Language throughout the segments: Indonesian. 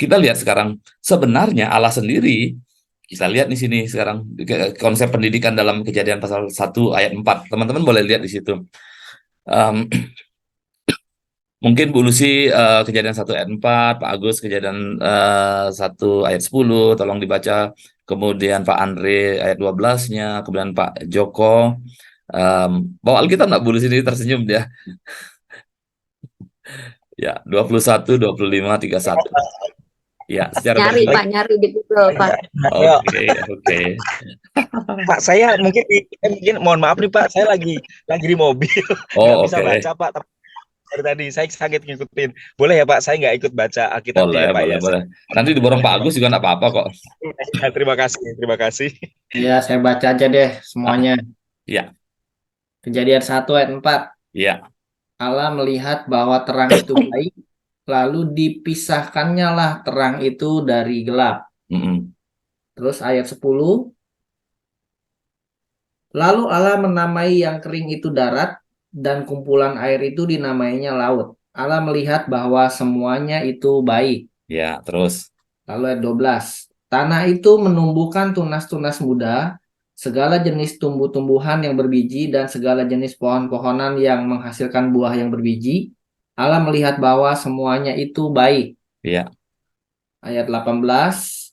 kita lihat sekarang sebenarnya Allah sendiri, kita lihat di sini sekarang konsep pendidikan dalam Kejadian pasal 1 ayat 4. Teman-teman boleh lihat di situ. Um, Mungkin Bu Lucy Kejadian 1 ayat 4, Pak Agus Kejadian 1 ayat 10, tolong dibaca. Kemudian Pak Andre ayat 12-nya, kemudian Pak Joko. Bawa Alkitab nggak Bu Lucy, ini tersenyum dia. Ya, 21, 25, 31. Ya, secara Nyari garis. Pak, nyari di Google Pak. Oke, oke. Pak, saya mungkin mohon maaf nih Pak, saya lagi di mobil, nggak Oh, bisa oke. baca Pak. Tapi dari tadi saya sakit ngikutin. Boleh ya Pak, saya nggak ikut baca Alkitabnya Boleh, ya Pak boleh, ya. boleh. Nanti diborong Pak Agus juga nggak apa-apa kok. Terima kasih, terima kasih. Ya, saya baca aja deh semuanya. Ya, Kejadian 1 ayat 4. ya, Allah melihat bahwa terang itu baik, lalu dipisahkannya lah terang itu dari gelap. mm-mm. Terus ayat 10. Lalu Allah menamai yang kering itu darat, dan kumpulan air itu dinamainya laut. Allah melihat bahwa semuanya itu baik. Ya, terus. Lalu ayat 12. Tanah itu menumbuhkan tunas-tunas muda, segala jenis tumbuh-tumbuhan yang berbiji, dan segala jenis pohon-pohonan yang menghasilkan buah yang berbiji. Allah melihat bahwa semuanya itu baik. Ya, Ayat 18.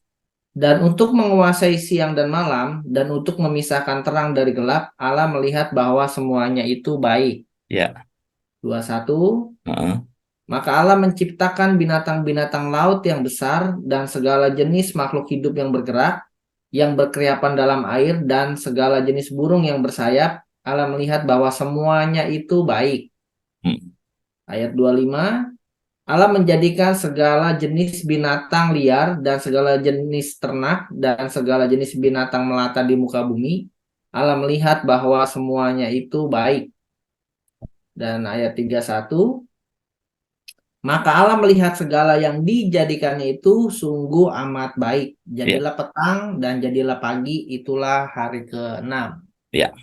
Dan untuk menguasai siang dan malam, dan untuk memisahkan terang dari gelap, Allah melihat bahwa semuanya itu baik. ya. 21. Heeh. Maka Allah menciptakan binatang-binatang laut yang besar dan segala jenis makhluk hidup yang bergerak, yang berkeriapan dalam air, dan segala jenis burung yang bersayap. Allah melihat bahwa semuanya itu baik. Hmm. Ayat 25. Allah menjadikan segala jenis binatang liar dan segala jenis ternak dan segala jenis binatang melata di muka bumi. Allah melihat bahwa semuanya itu baik. Dan ayat 31. Maka Allah melihat segala yang dijadikannya itu sungguh amat baik. Jadilah petang dan jadilah pagi, itulah hari ke-6. Ya,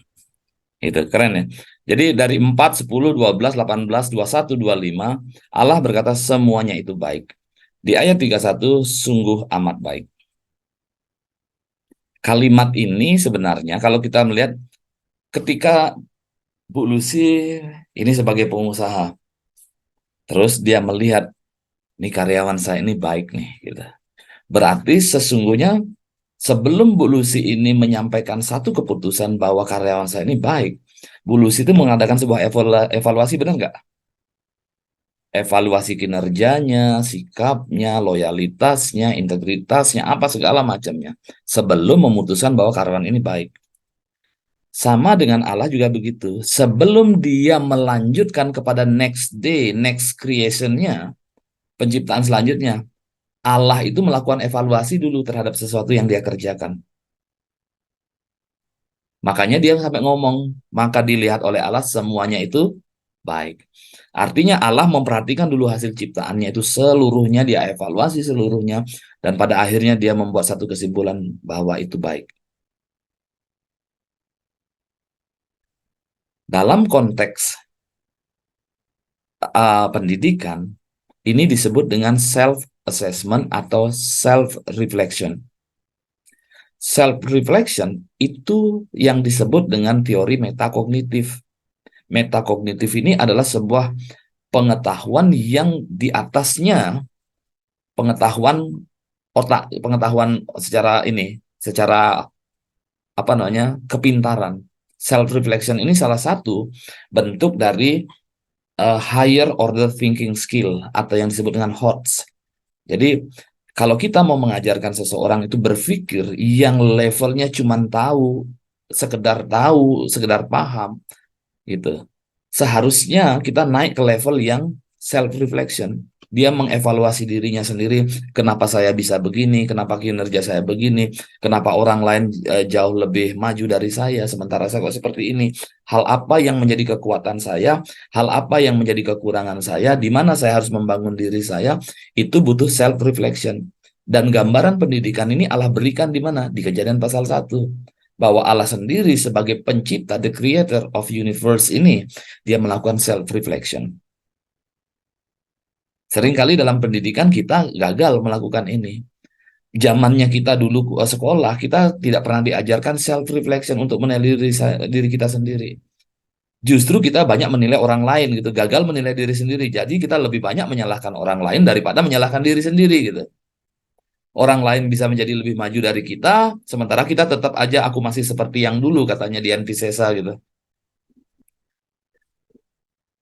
itu keren ya. Jadi dari 4, 10, 12, 18, 21, 25, Allah berkata semuanya itu baik. Di ayat 31, sungguh amat baik. Kalimat ini sebenarnya kalau kita melihat ketika Bu Lucy ini sebagai pengusaha, terus dia melihat, nih karyawan saya ini baik nih, gitu. Berarti sesungguhnya sebelum Bu Lucy ini menyampaikan satu keputusan bahwa karyawan saya ini baik, Bu Lucy itu mengadakan sebuah evaluasi, benar nggak? Evaluasi kinerjanya, sikapnya, loyalitasnya, integritasnya, apa segala macamnya. Sebelum memutuskan bahwa karyawan ini baik. Sama dengan Allah juga begitu. Sebelum dia melanjutkan kepada next day, next creation-nya, penciptaan selanjutnya, Allah itu melakukan evaluasi dulu terhadap sesuatu yang dia kerjakan. Makanya dia sampai ngomong, maka dilihat oleh Allah semuanya itu baik. Artinya Allah memperhatikan dulu hasil ciptaannya itu seluruhnya, dia evaluasi seluruhnya, dan pada akhirnya dia membuat satu kesimpulan bahwa itu baik. Dalam konteks pendidikan, ini disebut dengan self-assessment atau self-reflection. Self-reflection itu yang disebut dengan teori metakognitif. Metakognitif ini adalah sebuah pengetahuan yang di atasnya pengetahuan otak, pengetahuan secara apa namanya, kepintaran. Self-reflection ini salah satu bentuk dari higher order thinking skill atau yang disebut dengan HOTS. Jadi kalau kita mau mengajarkan seseorang itu berpikir yang levelnya cuma tahu, sekedar paham, gitu. Seharusnya kita naik ke level yang self-reflection. Dia mengevaluasi dirinya sendiri, kenapa saya bisa begini, kenapa kinerja saya begini, kenapa orang lain jauh lebih maju dari saya, sementara saya kok seperti ini. Hal apa yang menjadi kekuatan saya, hal apa yang menjadi kekurangan saya, di mana saya harus membangun diri saya, itu butuh self-reflection. Dan gambaran pendidikan ini Allah berikan di mana? Di Kejadian pasal 1. Bahwa Allah sendiri sebagai pencipta, the creator of universe ini, dia melakukan self-reflection. Seringkali dalam pendidikan kita gagal melakukan ini. Zamannya kita dulu sekolah, kita tidak pernah diajarkan self reflection untuk menilai diri kita sendiri. Justru kita banyak menilai orang lain gitu, gagal menilai diri sendiri. Jadi kita lebih banyak menyalahkan orang lain daripada menyalahkan diri sendiri gitu. Orang lain bisa menjadi lebih maju dari kita, sementara kita tetap aja aku masih seperti yang dulu katanya Dian Piscesa gitu.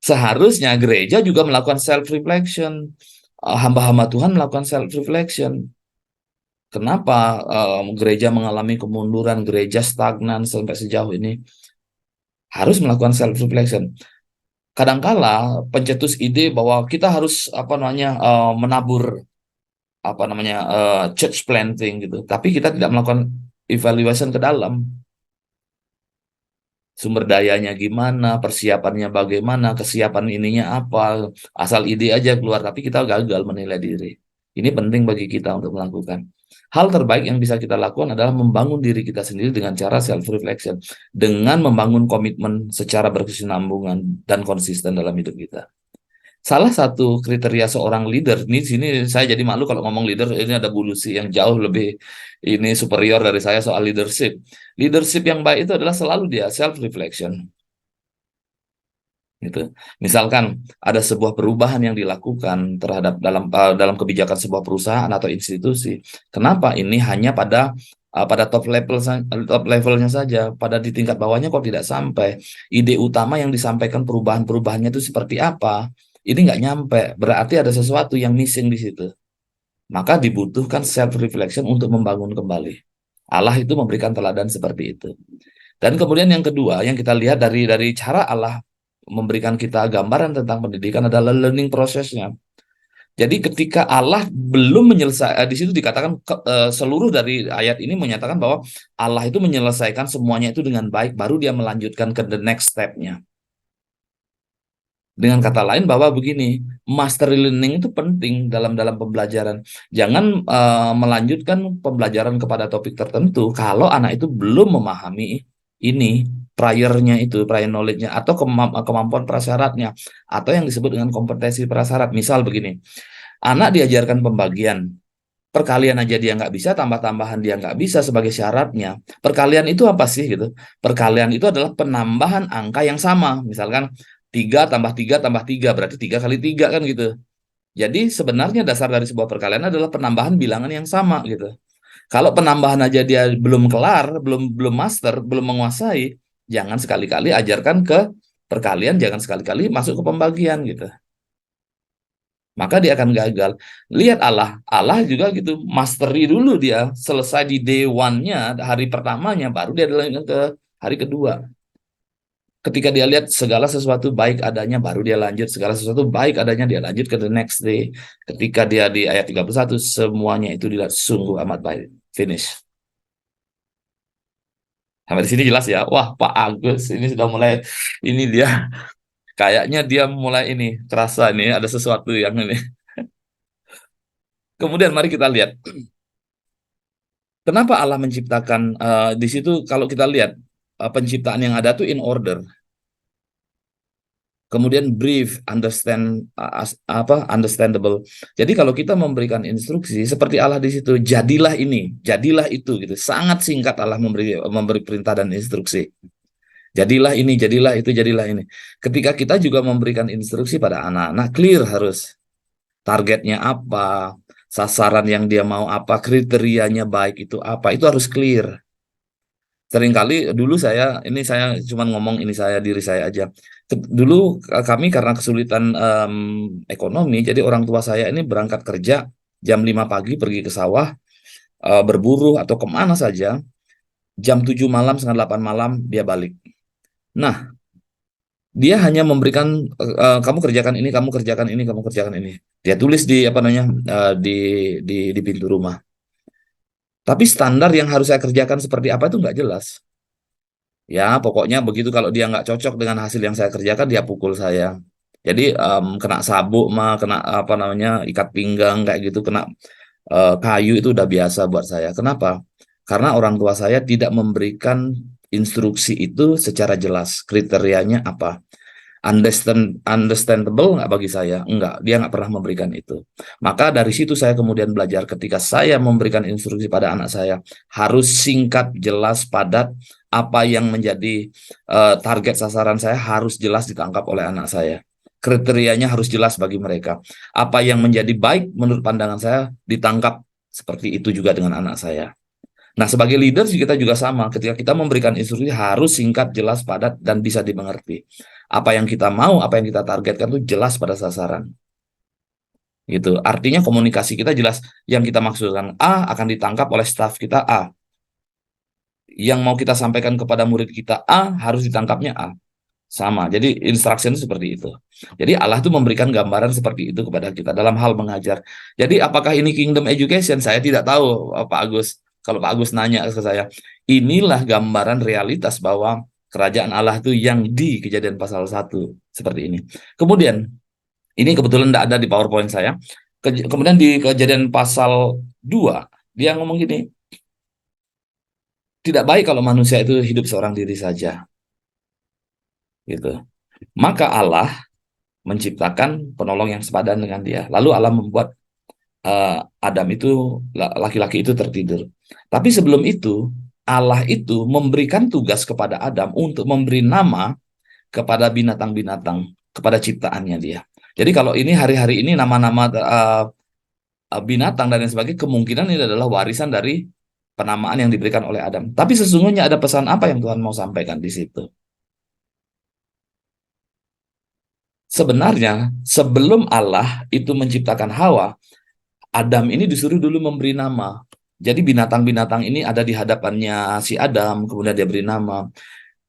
Seharusnya gereja juga melakukan self reflection. Hamba-hamba Tuhan melakukan self reflection. Kenapa gereja mengalami kemunduran, gereja stagnan sampai sejauh ini? Harus melakukan self reflection. Kadangkala pencetus ide bahwa kita harus menabur church planting gitu, tapi kita tidak melakukan evaluation ke dalam. Sumber dayanya gimana, persiapannya bagaimana, kesiapan ininya apa, asal ide aja keluar, tapi kita gagal menilai diri. Ini penting bagi kita untuk melakukan. Hal terbaik yang bisa kita lakukan adalah membangun diri kita sendiri dengan cara self-reflection, dengan membangun komitmen secara berkesinambungan dan konsisten dalam hidup kita. Salah satu kriteria seorang leader, ini sini saya jadi malu kalau ngomong leader, ini ada Bu Lucy yang jauh lebih ini superior dari saya soal leadership. Leadership yang baik itu adalah selalu dia self-reflection. Gitu. Misalkan ada sebuah perubahan yang dilakukan terhadap dalam kebijakan sebuah perusahaan atau institusi. Kenapa ini hanya pada top levelnya saja, pada di tingkat bawahnya kok tidak sampai. Ide utama yang disampaikan perubahannya itu seperti apa? Ini nggak nyampe, berarti ada sesuatu yang missing di situ. Maka dibutuhkan self-reflection untuk membangun kembali. Allah itu memberikan teladan seperti itu. Dan kemudian yang kedua, yang kita lihat dari cara Allah memberikan kita gambaran tentang pendidikan adalah learning prosesnya. Jadi ketika Allah belum menyelesaikan, di situ dikatakan seluruh dari ayat ini menyatakan bahwa Allah itu menyelesaikan semuanya itu dengan baik, baru dia melanjutkan ke the next step-nya. Dengan kata lain bahwa begini, mastery learning itu penting dalam pembelajaran. Jangan melanjutkan pembelajaran kepada topik tertentu kalau anak itu belum memahami ini prior knowledge-nya atau kemampuan prasyaratnya atau yang disebut dengan kompetensi prasyarat. Misal begini, anak diajarkan pembagian, perkalian aja dia nggak bisa, tambah-tambahan dia nggak bisa sebagai syaratnya. Perkalian itu apa sih gitu? Perkalian itu adalah penambahan angka yang sama. Misalkan 3 tambah 3 tambah 3, berarti 3 kali 3 kan gitu. Jadi sebenarnya dasar dari sebuah perkalian adalah penambahan bilangan yang sama gitu. Kalau penambahan aja dia belum kelar, belum master, belum menguasai, jangan sekali-kali ajarkan ke perkalian, jangan sekali-kali masuk ke pembagian gitu. Maka dia akan gagal. Lihat Allah juga gitu, mastery dulu dia, selesai di day one-nya, hari pertamanya, baru dia lanjut ke hari kedua. Ketika dia lihat segala sesuatu baik adanya, baru dia lanjut. Segala sesuatu baik adanya, dia lanjut ke the next day. Ketika dia di ayat 31, semuanya itu dilihat sungguh amat baik. Finish. Sampai di sini jelas ya. Wah, Pak Agus ini sudah mulai, ini dia, kayaknya dia mulai ini, terasa ini ada sesuatu yang ini. Kemudian mari kita lihat. Kenapa Allah menciptakan, di situ kalau kita lihat, penciptaan yang ada tuh in order. Kemudian brief, understandable. Jadi kalau kita memberikan instruksi seperti Allah di situ, jadilah ini, jadilah itu gitu. Sangat singkat Allah memberi perintah dan instruksi. Jadilah ini, jadilah itu, jadilah ini. Ketika kita juga memberikan instruksi pada anak-anak, clear harus. Targetnya apa, sasaran yang dia mau apa, kriterianya baik itu apa, itu harus clear. Seringkali dulu saya cuma ngomong diri saya aja. Dulu kami karena kesulitan ekonomi, jadi orang tua saya ini berangkat kerja jam 5 pagi pergi ke sawah, berburu atau kemana saja, jam 7 malam, setengah 8 malam dia balik. Nah, dia hanya memberikan kamu kerjakan ini, kamu kerjakan ini, kamu kerjakan ini. Dia tulis di di pintu rumah. Tapi standar yang harus saya kerjakan seperti apa itu nggak jelas. Ya, pokoknya begitu, kalau dia nggak cocok dengan hasil yang saya kerjakan, dia pukul saya. Jadi kena sabuk kena ikat pinggang kayak gitu, kena kayu itu udah biasa buat saya. Kenapa? Karena orang tua saya tidak memberikan instruksi itu secara jelas, kriterianya apa. Understandable nggak bagi saya? Enggak, dia nggak pernah memberikan itu. Maka dari situ saya kemudian belajar ketika saya memberikan instruksi pada anak saya, harus singkat, jelas, padat, apa yang menjadi target sasaran saya harus jelas ditangkap oleh anak saya. Kriterianya harus jelas bagi mereka. Apa yang menjadi baik menurut pandangan saya ditangkap, seperti itu juga dengan anak saya. Nah, sebagai leader kita juga sama. Ketika kita memberikan instruksi harus singkat, jelas, padat, dan bisa dimengerti. Apa yang kita mau, apa yang kita targetkan itu jelas pada sasaran. Gitu. Artinya komunikasi kita jelas. Yang kita maksudkan A akan ditangkap oleh staf kita A. Yang mau kita sampaikan kepada murid kita A harus ditangkapnya A. Sama. Jadi instruction seperti itu. Jadi Allah itu memberikan gambaran seperti itu kepada kita dalam hal mengajar. Jadi apakah ini kingdom education? Saya tidak tahu, Pak Agus. Kalau Pak Agus nanya ke saya, inilah gambaran realitas bahwa kerajaan Allah itu yang di Kejadian pasal 1 seperti ini. Kemudian, ini kebetulan tidak ada di PowerPoint saya. Kemudian di Kejadian pasal 2, dia ngomong gini, tidak baik kalau manusia itu hidup seorang diri saja. Gitu. Maka Allah menciptakan penolong yang sepadan dengan dia. Lalu Allah membuat Adam itu, laki-laki itu tertidur. Tapi sebelum itu, Allah itu memberikan tugas kepada Adam untuk memberi nama kepada binatang-binatang, kepada ciptaannya dia. Jadi kalau ini hari-hari ini nama-nama binatang dan lain sebagainya, kemungkinan ini adalah warisan dari penamaan yang diberikan oleh Adam. Tapi sesungguhnya ada pesan apa yang Tuhan mau sampaikan di situ? Sebenarnya sebelum Allah itu menciptakan Hawa, Adam ini disuruh dulu memberi nama. Jadi binatang-binatang ini ada di hadapannya si Adam, kemudian dia beri nama.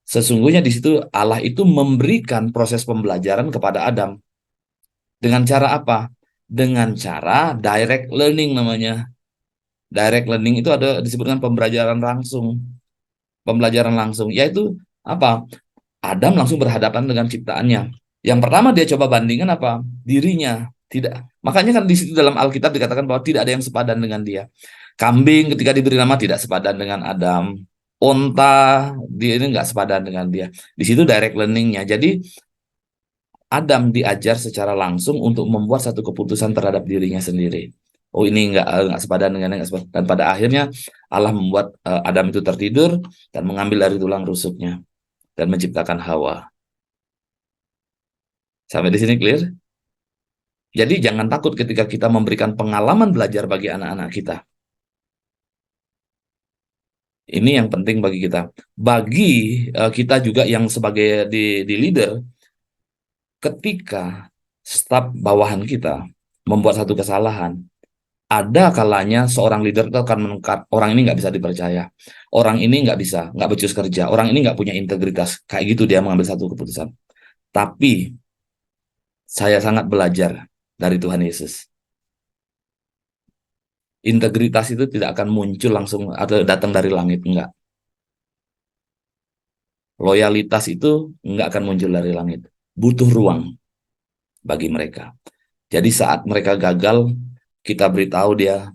Sesungguhnya di situ Allah itu memberikan proses pembelajaran kepada Adam. Dengan cara apa? Dengan cara direct learning namanya. Direct learning itu ada disebutkan pembelajaran langsung. Pembelajaran langsung, yaitu apa? Adam langsung berhadapan dengan ciptaannya. Yang pertama dia coba bandingkan apa? Dirinya. Tidak. Makanya kan di situ dalam Alkitab dikatakan bahwa tidak ada yang sepadan dengan dia. Kambing ketika diberi nama tidak sepadan dengan Adam. Onta dia ini nggak sepadan dengan dia. Di situ direct learningnya. Jadi Adam diajar secara langsung untuk membuat satu keputusan terhadap dirinya sendiri. Oh ini nggak sepadan dengan nggak sepadan. Dan pada akhirnya Allah membuat Adam itu tertidur dan mengambil dari tulang rusuknya dan menciptakan Hawa. Sampai di sini clear? Jadi jangan takut ketika kita memberikan pengalaman belajar bagi anak-anak kita. Ini yang penting bagi kita. Bagi kita juga yang sebagai di leader, ketika staf bawahan kita membuat satu kesalahan, ada kalanya seorang leader itu akan menengkap, orang ini nggak bisa dipercaya, orang ini nggak becus kerja, orang ini nggak punya integritas, kayak gitu dia mengambil satu keputusan. Tapi saya sangat belajar dari Tuhan Yesus. Integritas itu tidak akan muncul langsung atau datang dari langit, enggak. Loyalitas itu enggak akan muncul dari langit. Butuh ruang bagi mereka. Jadi saat mereka gagal, kita beritahu dia,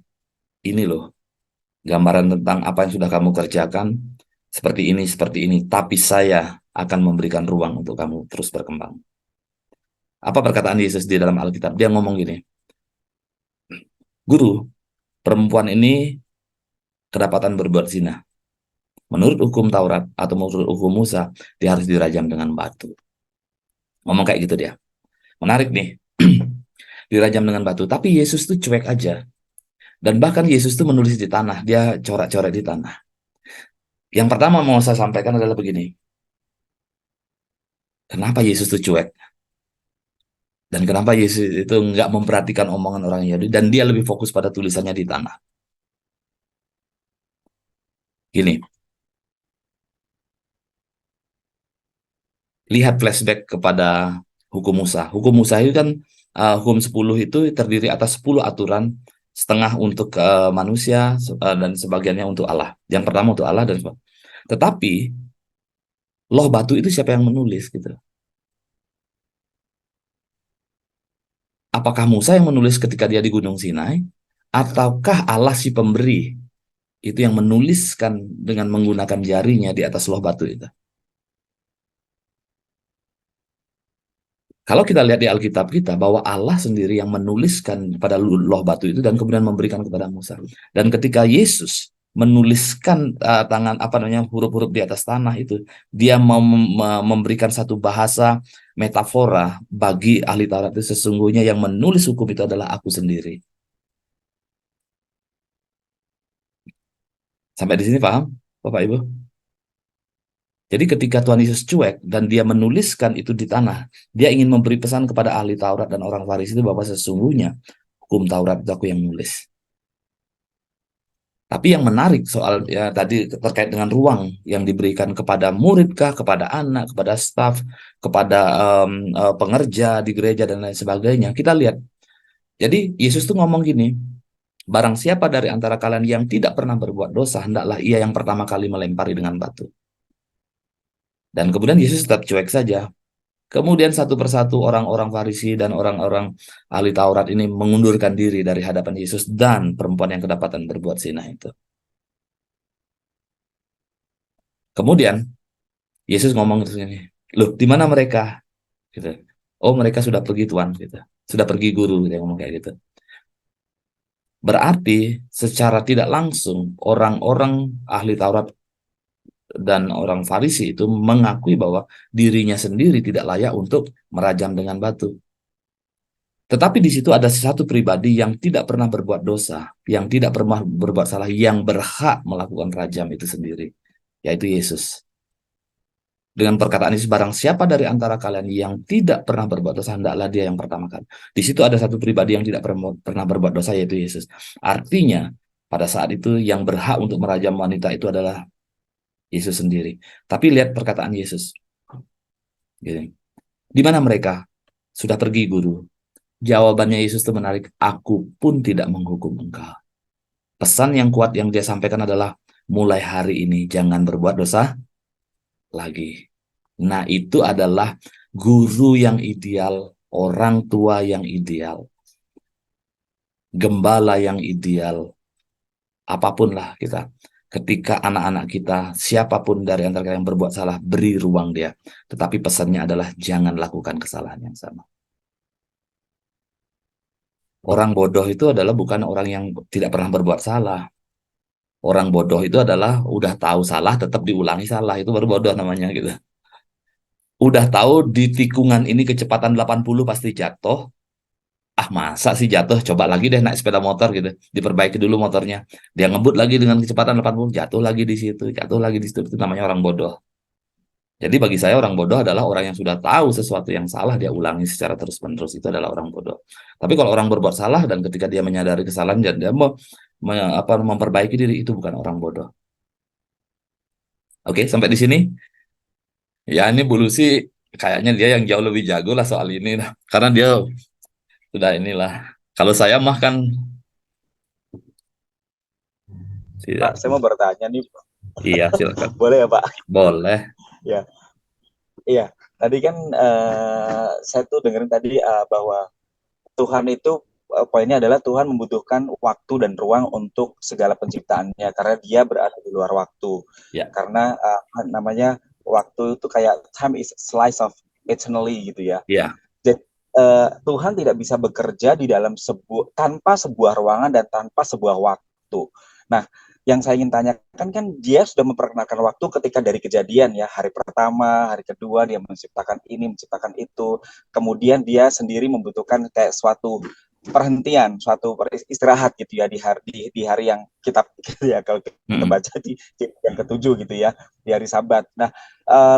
ini loh, gambaran tentang apa yang sudah kamu kerjakan, seperti ini, tapi saya akan memberikan ruang untuk kamu terus berkembang. Apa perkataan Yesus di dalam Alkitab? Dia ngomong gini, Guru, perempuan ini kedapatan berbuat zina. Menurut hukum Taurat atau menurut hukum Musa, dia harus dirajam dengan batu. Ngomong kayak gitu dia. Menarik nih. Dirajam dengan batu. Tapi Yesus tuh cuek aja. Dan bahkan Yesus tuh menulis di tanah. Dia coret-coret di tanah. Yang pertama mau saya sampaikan adalah begini. Kenapa Yesus tuh cuek? Dan kenapa Yesus itu nggak memperhatikan omongan orang Yahudi. Dan dia lebih fokus pada tulisannya di tanah. Gini. Lihat flashback kepada hukum Musa. Hukum Musa itu kan hukum 10 itu terdiri atas 10 aturan, setengah untuk manusia dan sebagiannya untuk Allah. Yang pertama untuk Allah dan tetapi loh batu itu siapa yang menulis gitu? Apakah Musa yang menulis ketika dia di Gunung Sinai ataukah Allah si pemberi itu yang menuliskan dengan menggunakan jarinya di atas loh batu itu? Kalau kita lihat di Alkitab kita bahwa Allah sendiri yang menuliskan pada loh batu itu dan kemudian memberikan kepada Musa. Dan ketika Yesus menuliskan tangan apa namanya huruf-huruf di atas tanah itu, dia mau memberikan satu bahasa metafora bagi ahli Taurat itu, sesungguhnya yang menulis hukum itu adalah aku sendiri. Sampai di sini paham, Bapak Ibu? Jadi ketika Tuhan Yesus cuek dan dia menuliskan itu di tanah, dia ingin memberi pesan kepada ahli Taurat dan orang Farisi itu bahwa sesungguhnya hukum Taurat itu aku yang nulis. Tapi yang menarik soal ya tadi terkait dengan ruang yang diberikan kepada muridkah, kepada anak, kepada staf, kepada pengerja di gereja dan lain sebagainya. Kita lihat. Jadi Yesus tuh ngomong gini, barang siapa dari antara kalian yang tidak pernah berbuat dosa, hendaklah ia yang pertama kali melempari dengan batu. Dan kemudian Yesus tetap cuek saja. Kemudian satu persatu orang-orang Farisi dan orang-orang ahli Taurat ini mengundurkan diri dari hadapan Yesus dan perempuan yang kedapatan berbuat zina itu. Kemudian Yesus ngomong terus ini, loh di mana mereka? Gitu. Oh mereka sudah pergi Tuhan, gitu. Sudah pergi guru, dia ngomong kayak gitu. Berarti secara tidak langsung orang-orang ahli Taurat dan orang Farisi itu mengakui bahwa dirinya sendiri tidak layak untuk merajam dengan batu. Tetapi di situ ada satu pribadi yang tidak pernah berbuat dosa, yang tidak pernah berbuat salah, yang berhak melakukan rajam itu sendiri, yaitu Yesus. Dengan perkataan Yesus, barang siapa dari antara kalian yang tidak pernah berbuat dosa, hendaklah dia yang pertama kali. Di situ ada satu pribadi yang tidak pernah berbuat dosa, yaitu Yesus. Artinya, pada saat itu yang berhak untuk merajam wanita itu adalah Yesus sendiri. Tapi lihat perkataan Yesus. Gitu. Di mana mereka? Sudah pergi, guru. Jawabannya Yesus itu menarik, aku pun tidak menghukum engkau. Pesan yang kuat yang dia sampaikan adalah, mulai hari ini jangan berbuat dosa lagi. Nah, itu adalah guru yang ideal, orang tua yang ideal, gembala yang ideal, apapun lah kita. Ketika anak-anak kita, siapapun dari antara kalian yang berbuat salah, beri ruang dia. Tetapi pesannya adalah jangan lakukan kesalahan yang sama. Orang bodoh itu adalah bukan orang yang tidak pernah berbuat salah. Orang bodoh itu adalah udah tahu salah, tetap diulangi salah. Itu baru bodoh namanya gitu. Udah tahu di tikungan ini kecepatan 80 pasti jatuh. Ah masa sih jatuh, coba lagi deh naik sepeda motor gitu, diperbaiki dulu motornya, dia ngebut lagi dengan kecepatan 80, jatuh lagi di situ, jatuh lagi di situ, itu namanya orang bodoh. Jadi bagi saya orang bodoh adalah orang yang sudah tahu sesuatu yang salah, dia ulangi secara terus-menerus, itu adalah orang bodoh. Tapi kalau orang berbuat salah dan ketika dia menyadari kesalahan dan dia memperbaiki diri, itu bukan orang bodoh. Oke, sampai di sini. Ya ini Bu Lucy kayaknya dia yang jauh lebih jago lah soal ini, karena dia sudah inilah. Kalau saya mah kan Pak, saya mau bertanya nih. Iya, silakan. Boleh ya, Pak? Boleh. Ya, iya. Tadi kan saya tuh dengerin tadi bahwa Tuhan itu poinnya adalah Tuhan membutuhkan waktu dan ruang untuk segala penciptaannya karena dia berada di luar waktu. Ya. Karena namanya waktu itu kayak time is slice of eternally gitu ya. Ya. Jadi Tuhan tidak bisa bekerja di dalam tanpa sebuah ruangan dan tanpa sebuah waktu. Nah, yang saya ingin tanyakan kan dia sudah memperkenalkan waktu ketika dari kejadian ya, hari pertama, hari kedua dia menciptakan ini, menciptakan itu, kemudian dia sendiri membutuhkan kayak suatu perhentian, suatu istirahat gitu ya di hari yang kita ya kalau kita baca di yang ketujuh gitu ya, di hari Sabat. Nah,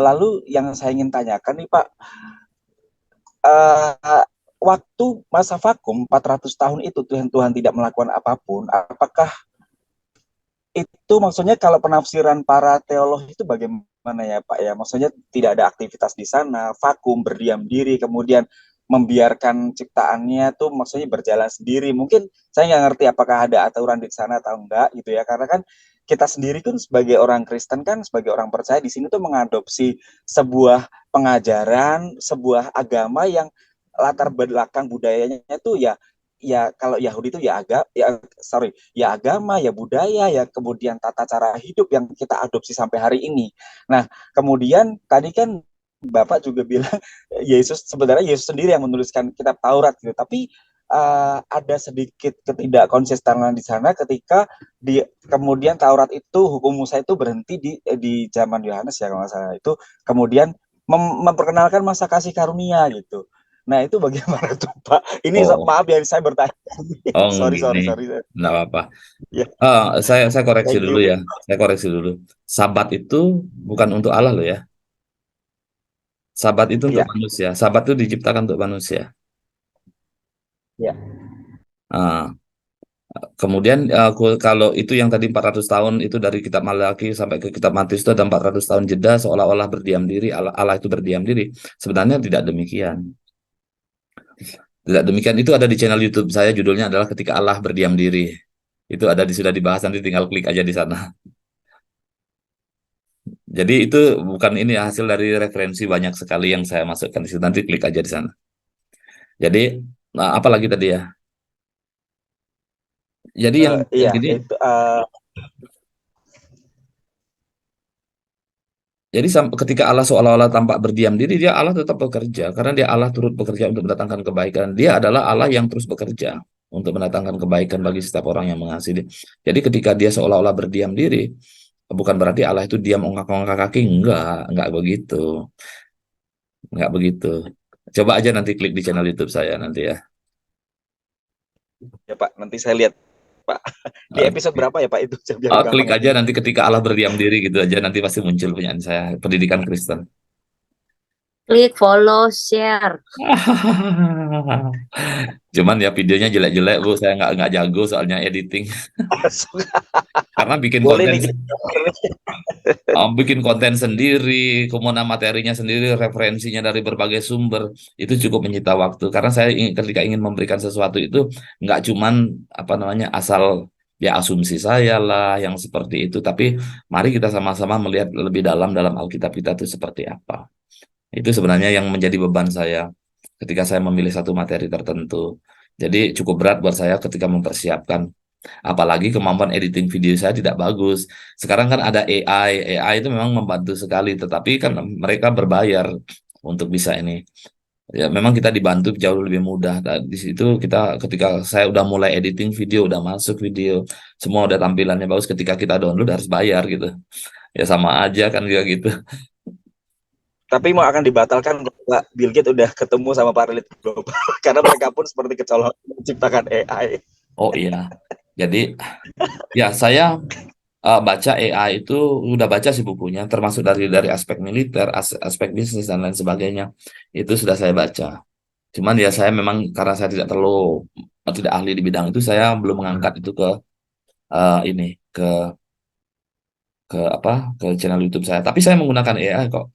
lalu yang saya ingin tanyakan nih Pak, waktu masa vakum 400 tahun itu Tuhan tidak melakukan apapun, apakah itu maksudnya kalau penafsiran para teolog itu bagaimana ya Pak ya? Maksudnya tidak ada aktivitas di sana, vakum, berdiam diri, kemudian membiarkan ciptaannya tuh maksudnya berjalan sendiri. Mungkin saya nggak ngerti apakah ada aturan di sana atau enggak gitu ya. Karena kan kita sendiri kan sebagai orang Kristen kan, sebagai orang percaya di sini tuh mengadopsi sebuah pengajaran, sebuah agama yang latar belakang budayanya tuh ya kalau Yahudi itu ya agama, ya budaya, ya kemudian tata cara hidup yang kita adopsi sampai hari ini. Nah, kemudian tadi kan Bapak juga bilang Yesus sebenarnya Yesus sendiri yang menuliskan kitab Taurat gitu. Tapi ada sedikit ketidakkonsistenan di sana ketika kemudian Taurat itu hukum Musa itu berhenti di zaman Yohanes ya kalau nggak salah itu kemudian memperkenalkan masa kasih karunia gitu. Nah itu bagaimana tuh Pak? Ini Oh, maaf ya saya bertanya. oh sorry gini, sorry sorry. nggak apa-apa. Ya, Saya koreksi thank dulu you. ya. Saya koreksi dulu. Sabat itu bukan untuk Allah loh ya. Sabat itu untuk Ya, manusia. Sabat itu diciptakan untuk manusia. ya. Ah, kemudian kalau itu yang tadi 400 tahun itu dari kitab Malaki sampai ke kitab Matius itu ada 400 tahun jeda seolah-olah berdiam diri, Allah itu berdiam diri. Sebenarnya tidak demikian. Tidak demikian, itu ada di channel YouTube saya, judulnya adalah Ketika Allah Berdiam Diri. Itu ada sudah dibahas, nanti tinggal klik aja di sana. Jadi itu bukan ini ya, hasil dari referensi banyak sekali yang saya masukkan di situ. Nanti klik aja di sana. Jadi nah, apa lagi tadi ya? Jadi yang Iya gini, itu jadi ketika Allah seolah-olah tampak berdiam diri, dia Allah tetap bekerja karena dia Allah turut bekerja untuk mendatangkan kebaikan. Dia adalah Allah yang terus bekerja untuk mendatangkan kebaikan bagi setiap orang yang mengasihi dia. Jadi ketika dia seolah-olah berdiam diri, bukan berarti Allah itu diam ongkak-ongkak kaki, enggak begitu. Enggak begitu. Coba aja nanti klik di channel YouTube saya nanti ya. ya Pak. Nanti saya lihat Pak. Di episode Oke. berapa ya Pak itu biar Oh, klik gampang aja nanti. nanti ketika Allah berdiam diri gitu aja, nanti pasti muncul punyaan saya, pendidikan Kristen. Klik follow, share. Cuman ya videonya jelek-jelek Bu, saya nggak jago soalnya editing. Karena bikin Boleh konten nih. bikin konten sendiri, kemudian materinya sendiri, referensinya dari berbagai sumber, itu cukup menyita waktu. Karena saya ketika ingin memberikan sesuatu itu nggak cuman apa namanya asal ya asumsi saya lah yang seperti itu, tapi mari kita sama-sama melihat lebih dalam Alkitab kita itu seperti apa. Itu sebenarnya yang menjadi beban saya ketika saya memilih satu materi tertentu. Jadi cukup berat buat saya ketika mempersiapkan. Apalagi kemampuan editing video saya tidak bagus. Sekarang kan ada AI. AI itu memang membantu sekali, tetapi kan mereka berbayar untuk bisa ini. Ya, memang kita dibantu jauh lebih mudah. Nah, di situ kita ketika saya udah mulai editing video, udah masuk video, semua udah tampilannya bagus. Ketika kita download harus bayar gitu. Ya sama aja kan juga gitu. Tapi mau akan dibatalkan Pak Bill Gates udah ketemu sama para elit global karena mereka pun seperti kecolongan menciptakan AI. Oh iya. Jadi ya saya baca AI itu udah baca sih bukunya, termasuk dari aspek militer, aspek bisnis dan lain sebagainya. Itu sudah saya baca. Cuman ya saya memang karena saya tidak ahli di bidang itu, saya belum mengangkat itu ke ini ke apa ke channel YouTube saya. Tapi saya menggunakan AI kok.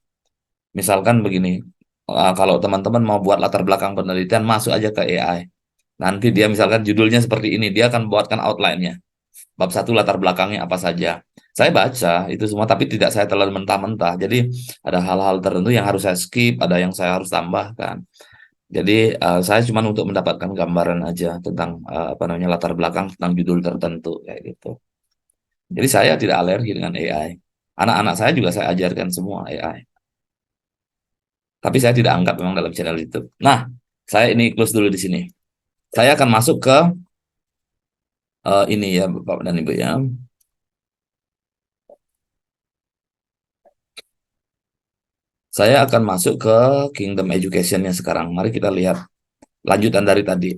Misalkan begini, kalau teman-teman mau buat latar belakang penelitian, masuk aja ke AI. Nanti dia misalkan judulnya seperti ini, dia akan buatkan outline-nya. Bab satu latar belakangnya apa saja. Saya baca itu semua, tapi tidak saya telan mentah-mentah. Jadi ada hal-hal tertentu yang harus saya skip, ada yang saya harus tambahkan. Jadi saya cuma untuk mendapatkan gambaran aja tentang apa namanya latar belakang tentang judul tertentu kayak gitu. Jadi saya tidak alergi dengan AI. Anak-anak saya juga saya ajarkan semua AI. Tapi saya tidak anggap memang dalam channel YouTube. Nah, saya ini close dulu di sini. Saya akan masuk ke ini ya Bapak dan Ibu ya. Saya akan masuk ke Kingdom Education-nya sekarang. Mari kita lihat lanjutan dari tadi.